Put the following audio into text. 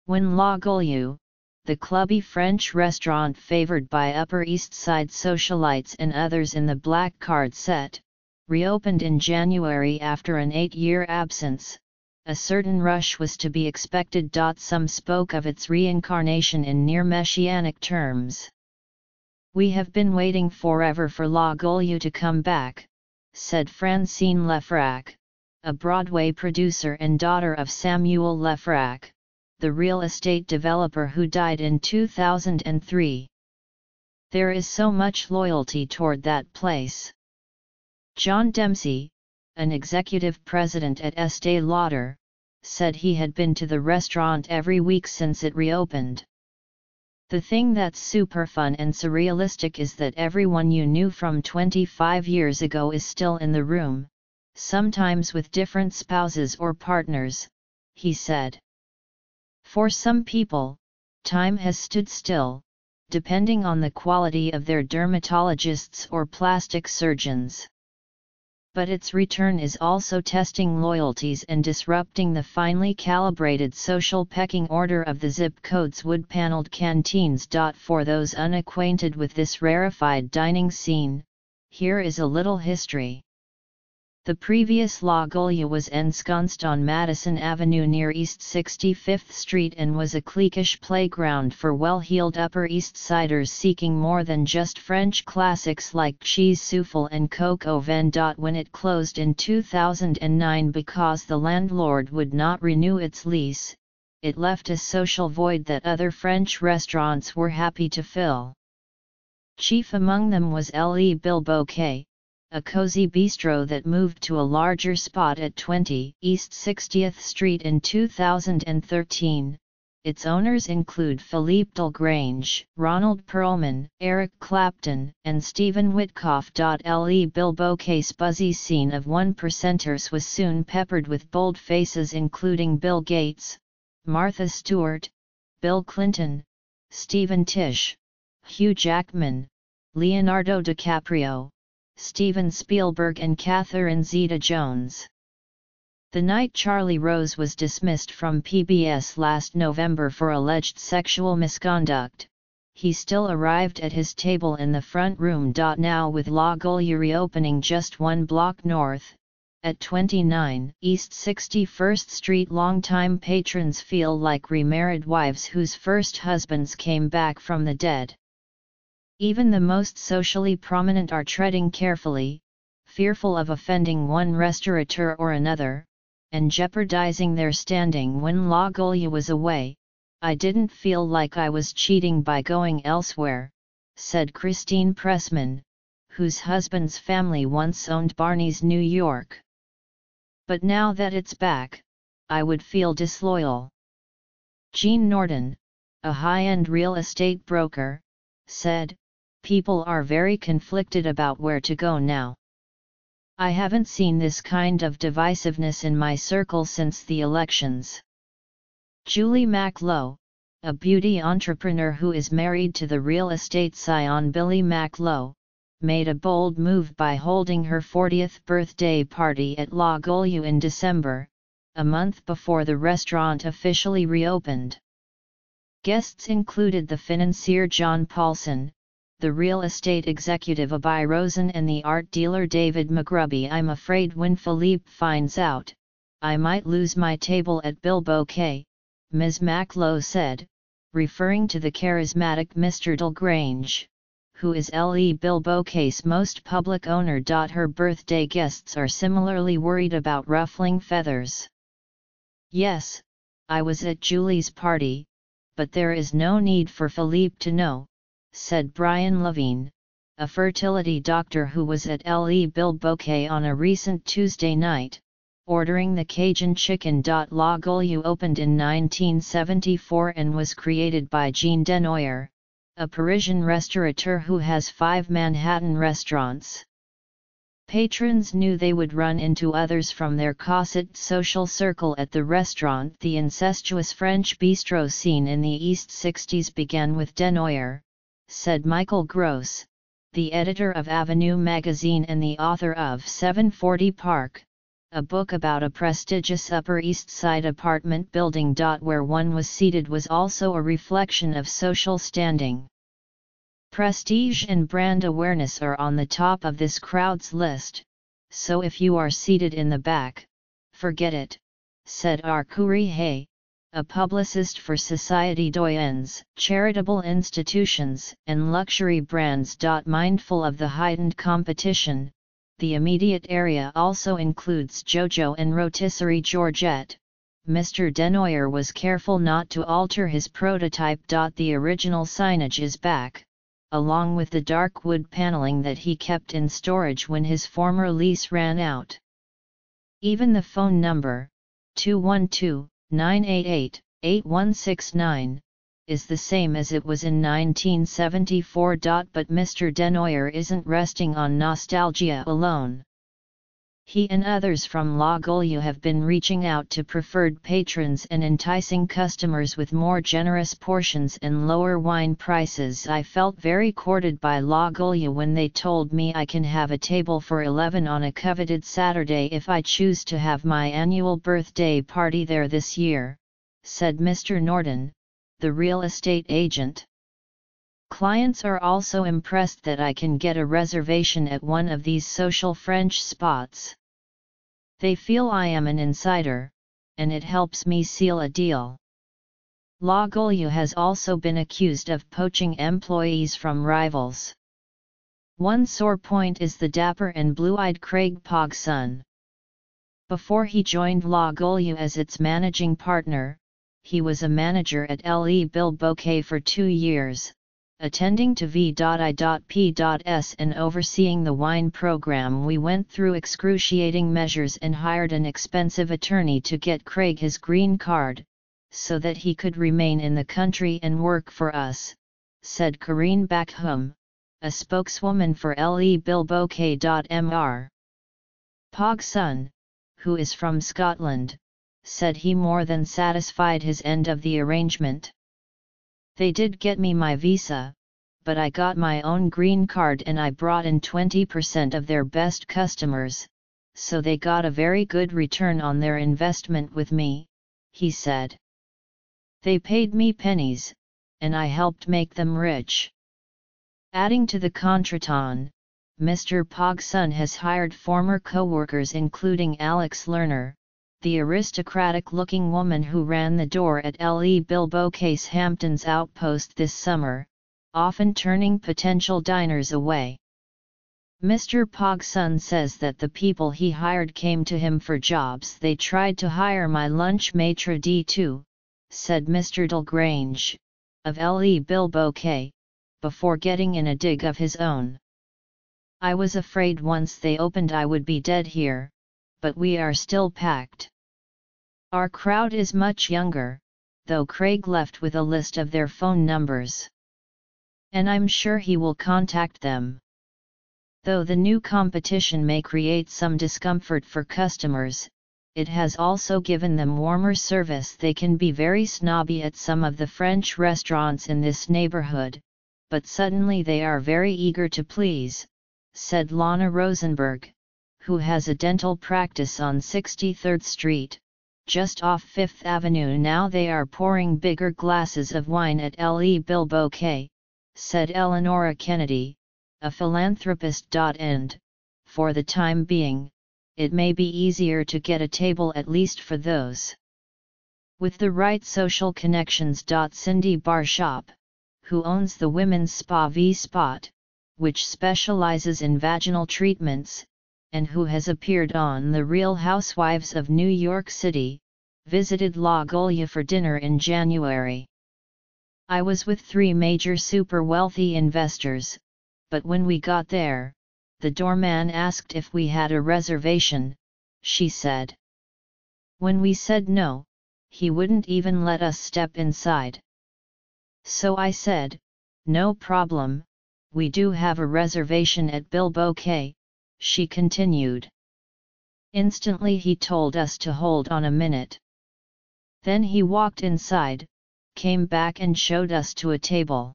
When La Gaulieu, the clubby French restaurant favored by Upper East Side socialites and others in the black card set, reopened in January after an 8-year absence, a certain rush was to be expected. Some spoke of its reincarnation in near messianic terms. "We have been waiting forever for La Gaulieu to come back," said Francine Lefrak, a Broadway producer and daughter of Samuel Lefrak, the real estate developer who died in 2003. "There is so much loyalty toward that place." John Dempsey, an executive president at Estée Lauder, said he had been to the restaurant every week since it reopened. "The thing that's super fun and surrealistic is that everyone you knew from 25 years ago is still in the room, sometimes with different spouses or partners," he said. "For some people, time has stood still, depending on the quality of their dermatologists or plastic surgeons. But its return is also testing loyalties and disrupting the finely calibrated social pecking order of the zip code's wood-paneled canteens. For those unacquainted with this rarefied dining scene, here is a little history. The previous La Gaulieu was ensconced on Madison Avenue near East 65th Street and was a cliquish playground for well-heeled Upper East Siders seeking more than just French classics like cheese souffle and coq au vin. When it closed in 2009 because the landlord would not renew its lease, it left a social void that other French restaurants were happy to fill. Chief among them was Le Bilboquet, a cozy bistro that moved to a larger spot at 20 East 60th Street in 2013. Its owners include Philippe Delgrange, Ronald Perlman, Eric Clapton, and Stephen Witkoff. Le Bilboquet's buzzy scene of one-percenters was soon peppered with bold faces including Bill Gates, Martha Stewart, Bill Clinton, Stephen Tisch, Hugh Jackman, Leonardo DiCaprio, Steven Spielberg and Catherine Zeta-Jones. The night Charlie Rose was dismissed from PBS last November for alleged sexual misconduct, he still arrived at his table in the front room. Now with La Gaulieu reopening just one block north, at 29 East 61st Street, longtime patrons feel like remarried wives whose first husbands came back from the dead. Even the most socially prominent are treading carefully, fearful of offending one restaurateur or another, and jeopardizing their standing. When La Gaulieu was away, I didn't feel like I was cheating by going elsewhere, said Christine Pressman, whose husband's family once owned Barney's New York. But now that it's back, I would feel disloyal. Jean Norden, a high-end real estate broker, said, "People are very conflicted about where to go now. I haven't seen this kind of divisiveness in my circle since the elections." Julie MacLowe, a beauty entrepreneur who is married to the real estate scion Billy MacLowe, made a bold move by holding her 40th birthday party at La Gaulieu in December, a month before the restaurant officially reopened. Guests included the financier John Paulson, the real estate executive Abby Rosen and the art dealer David McGrubby. "I'm afraid when Philippe finds out, I might lose my table at Bilboquet," Ms. MacLowe said, referring to the charismatic Mr. Delgrange, who is Le Bilboquet's most public owner. Her birthday guests are similarly worried about ruffling feathers. "Yes, I was at Julie's party, but there is no need for Philippe to know," said Brian Levine, a fertility doctor who was at Le Bilboquet on a recent Tuesday night, ordering the Cajun chicken. La Gaulieu opened in 1974 and was created by Jean Denoyer, a Parisian restaurateur who has 5 Manhattan restaurants. Patrons knew they would run into others from their cosset social circle at the restaurant. The incestuous French bistro scene in the East 60s began with Denoyer, said Michael Gross, the editor of Avenue magazine and the author of 740 Park, a book about a prestigious Upper East Side apartment building. Where one was seated was also a reflection of social standing. Prestige and brand awareness are on the top of this crowd's list, so if you are seated in the back, forget it, said Arcuri Hay, a publicist for Société Doyen's, charitable institutions, and luxury brands. Mindful of the heightened competition, the immediate area also includes Jojo and Rotisserie Georgette. Mr. Denoyer was careful not to alter his prototype. The original signage is back, along with the dark wood paneling that he kept in storage when his former lease ran out. Even the phone number, 212-988-8169, is the same as it was in 1974. But Mr. Denoyer isn't resting on nostalgia alone. He and others from La Golia have been reaching out to preferred patrons and enticing customers with more generous portions and lower wine prices. I felt very courted by La Golia when they told me I can have a table for 11 on a coveted Saturday if I choose to have my annual birthday party there this year, said Mr. Norden, the real estate agent. Clients are also impressed that I can get a reservation at one of these social French spots. They feel I am an insider, and it helps me seal a deal. La Golia has also been accused of poaching employees from rivals. One sore point is the dapper and blue-eyed Craig Pogson. Before he joined La Golia as its managing partner, he was a manager at Le Bilboquet for 2 years, attending to V.I.P.S. and overseeing the wine program. We went through excruciating measures and hired an expensive attorney to get Craig his green card, so that he could remain in the country and work for us, said Corinne Backham, a spokeswoman for Le Bilboquet. Mr. Pogson, who is from Scotland, said he more than satisfied his end of the arrangement. They did get me my visa, but I got my own green card and I brought in 20% of their best customers, so they got a very good return on their investment with me, he said. They paid me pennies, and I helped make them rich. Adding to the contretemps, Mr. Pogson has hired former co-workers including Alex Lerner, the aristocratic-looking woman who ran the door at Le Bilboquet's Hamptons outpost this summer, often turning potential diners away. Mr. Pogson says that the people he hired came to him for jobs. They tried to hire my lunch maitre d' too, said Mr. Delgrange, of Le Bilboquet, before getting in a dig of his own. I was afraid once they opened I would be dead here, but we are still packed. Our crowd is much younger, though Craig left with a list of their phone numbers. And I'm sure he will contact them. Though the new competition may create some discomfort for customers, it has also given them warmer service. They can be very snobby at some of the French restaurants in this neighborhood, but suddenly they are very eager to please, said Lana Rosenberg, who has a dental practice on 63rd Street, just off 5th Avenue. Now they are pouring bigger glasses of wine at Le Bilboquet, said Eleonora Kennedy, a philanthropist. And, for the time being, it may be easier to get a table at least for those with the right social connections. Cindy Barshop, who owns the women's spa V-Spot, which specializes in vaginal treatments, and who has appeared on The Real Housewives of New York City, visited La Golia for dinner in January. I was with 3 major super wealthy investors, but when we got there, the doorman asked if we had a reservation, she said. When we said no, he wouldn't even let us step inside. So I said, no problem, we do have a reservation at Bilboquet, she continued. Instantly he told us to hold on a minute. Then he walked inside, came back and showed us to a table.